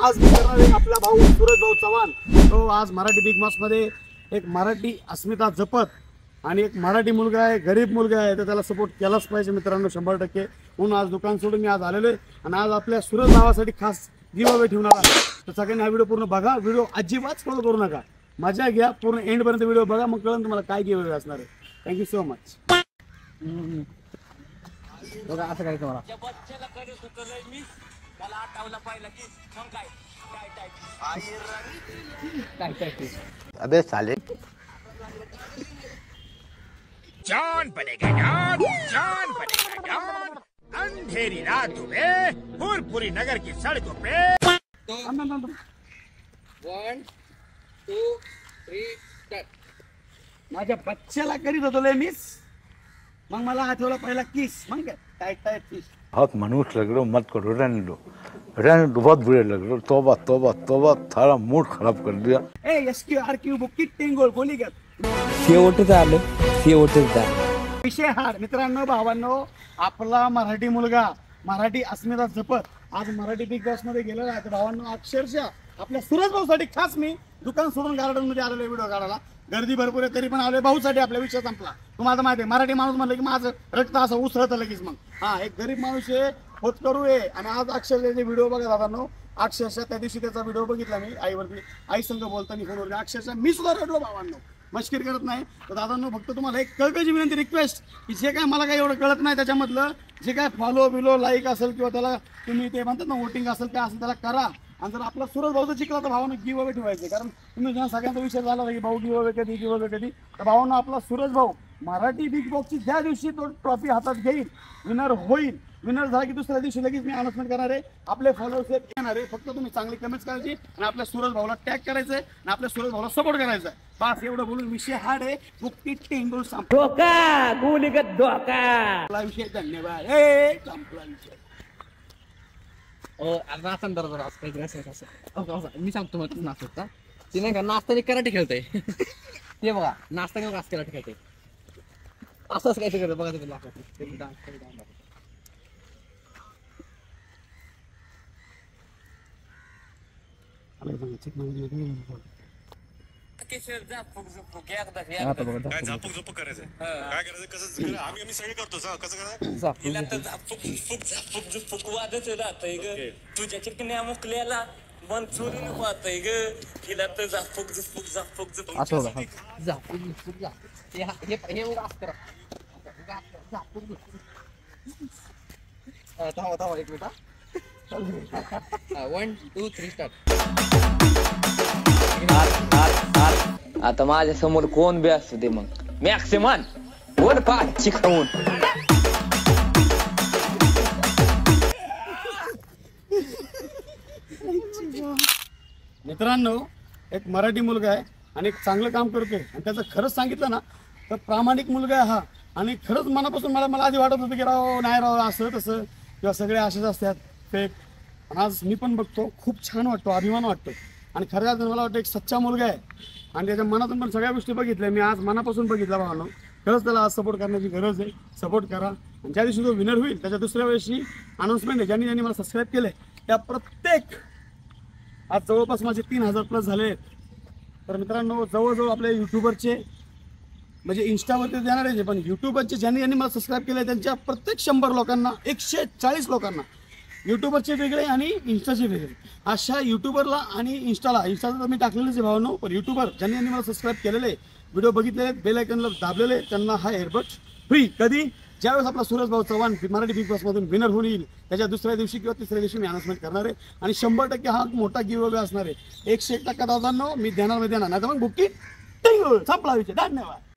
आज मी करणार आहे आपला भाऊ सूरज भाऊ चव्हाण। तो आज मराठी बिग बॉस मध्ये एक मराठी अस्मिता जपत आणि एक मराठी मुलगा आहे, गरीब मुलगा आहे, तर त्याला सपोर्ट केलाच पाहिजे मित्रांनो 100%। म्हणून आज दुकान सोडून मी आज आलेलो आहे आणि आज आपल्या सूरज भावासाठी खास गिव्ह अवे ठेवणार आहे। तर सगळ्यांनी हा व्हिडिओ पूर्ण बघा, व्हिडिओ अजिबात फॉलो करू नका, मजा घ्या, पूर्ण एंड पर्यंत व्हिडिओ बघा, मग कळेल तुम्हाला काय गिव्ह अवे असणार आहे। Thank you so much. बघा असं काय तुम्हाला अबे साले जान बनेगा जान बनेगा जान। अंधेरी रातों में फूलपुरी नगर की सड़कों पे 1 2 3 स्टार्ट। माझ्या बच्च्याला करीत होतो लय मिस, मग मला आठवला पहिला किस, मग काय टाइट टाइट किस। बहुत मनुष्य लग रहे हो, मत करो, रहने दो बहुत बुरे लग रहे हो। तौबा तौबा तौबा, थारा मूड खराब कर दिया। ए SQRQ बुकी टिंगोल बोली का शेवटच आलं, शेवटच झालं विषय हार। मित्रांनो भावांनो, आपला मराठी मुलगा मराठी अस्मिता जपत आज मराठी बिग बॉस मध्ये गेलेला आहे। तर भावांनो, अक्षरशः आपल्या सूरज भाऊसाठी खास मी दुकान सोडून गार्डन मध्ये आलेलो व्हिडिओ काढायला। गर्दी भरपूर आहे तरी पण आले भाऊसाठी, आपला विषय संपला। तुम्हाला माहिती आहे मराठी माणूस म्हणलं की माझं रक्त असं उसळतं लगेच। मग हा एक गरीब माणूस आहे, होतकरू आहे, आणि आज अक्षरशः व्हिडिओ बघा दादांनो, अक्षरशः त्या दिवशी त्याचा व्हिडिओ बघितला मी आईवरती, आई संग बोलताना फोनवर, अक्षरशः मी सुद्धा रडलो भावांनो, मस्किरी करत नाही। तर दादांनो फक्त तुम्हाला एक कळकळीची विनंती, रिक्वेस्ट, की जे काय मला काही एवढं कळत नाही त्याच्यामधलं जे काय फॉलो बिलो लाईक असेल किंवा त्याला तुम्ही ते म्हणतात ना वोटिंग असेल काय असेल त्याला करा। आणि जर आपला सूरज भाऊचा जिंकला तर भावानं गिव्ह अवे ठेवायचे, कारण तुम्ही जेव्हा सगळ्यांचा विषय झाला की भाऊ गिव्ह अवे कधी गिव्ह अवे कधी, तर भावानं आपला सूरज भाऊ मराठी बिग बॉसची ज्या दिवशी तो ट्रॉफी हातात घेईल, विनर होईल, विनर झाला की दुसऱ्या दिवशी लगेच मी अनाउन्समेंट करणार आहे, आपले फॉलोअर्स येणार आहे। फक्त तुम्ही चांगली कमेंट्स करायची आणि आपल्या सूरज भाऊला टॅग करायचं आहे आणि आपल्या सूरज भाऊला सपोर्ट करायचा आहे। बस एवढं बोलून विषय हार्ड आहे, बुक्की टेंगुल संपला विषय। धन्यवाद। संपला विषय। मी सांगतो मग नाचता ते नाही का, नाचताना कराटे खेळतय ते बघा, नाचताना असं कराटे खेळतय, असंच काय करत बघा तुम्ही। काय झापूक झुपूक करायचं, काय करायचं, कसं आम्ही सगळे करतो, कसं करायचं, झापूक झुपूक वादच राहतय ग, तुझ्या चिकन्या मुकल्याला मन चोरी नको वाटतय ग, हिला तर झापूक झुपूक झापूक झुपूक असं बघा, झापूक झुपूक हे बघा असं करा, झापूक झुपूक। थांबा एक मिनिट, 1 2 3 स्टार्ट। आता माझ्या समोर कोण बी असू दे, मग मॅक्सिमम वर पाच खाऊन मित्रांनो, एक मराठी मुलगा आहे आणि एक चांगलं काम करतोय आणि त्याचं खरंच सांगितलं ना तर प्रामाणिक मुलगा आहे हा। आणि खरंच मनापासून मला आधी वाटत होतं की राव नाही राव असं तसं किंवा सगळे असेच असतात फेक, पण आज मी पण बघतो खूप छान वाटतो, अभिमान वाटतो आणि खरं मला वाटतं एक सच्चा मुलगा आहे आणि त्याच्या मनातून पण सगळ्या गोष्टी बघितल्या मी, आज मनापासून बघितला भावानो। खरंच त्याला आज सपोर्ट करण्याची गरज आहे, सपोर्ट करा। आणि ज्या दिवशी तो विनर होईल त्याच्या दुसऱ्या वेळेशी अनाउन्समेंट आहे, ज्यांनी मला सबस्क्राईब केलं त्या प्रत्येक, आज जवळपास माझे 3000 प्लस झाले आहेत। तर मित्रांनो, जवळजवळ आपले यूट्यूबरचे म्हणजे इंस्टावरती देणार आहे, पण यूट्यूबरचे ज्यांनी मला सबस्क्राईब केलं त्यांच्या प्रत्येक 100 लोकांना, 140 लोकांना, यूट्यूबरचे वेगळे आणि इन्स्टाचे वेगळे, अशा यूट्यूबरला आणि इंस्टाला तर मी टाकलेलेच आहे भावनो, पण यूट्यूबर ज्यांनी मला सबस्क्राईब केलेले, व्हिडिओ बघितलेले, बेल आयकॉनला दाबलेले, त्यांना हा एअरबड्स फ्री। कधी? ज्यावेळेस आपला सूरज भाऊ चव्हाण मराठी बिग बॉसमधून विनर होईल त्याच्या दुसऱ्या दिवशी किंवा तिसऱ्या दिवशी मी अनाउन्समेंट करणार आहे आणि 100% हा मोठा गिव्ह अवे असणार आहे। 101% दादांनो मी देणार, नाही तर मग बुकी संपला विषय। धन्यवाद।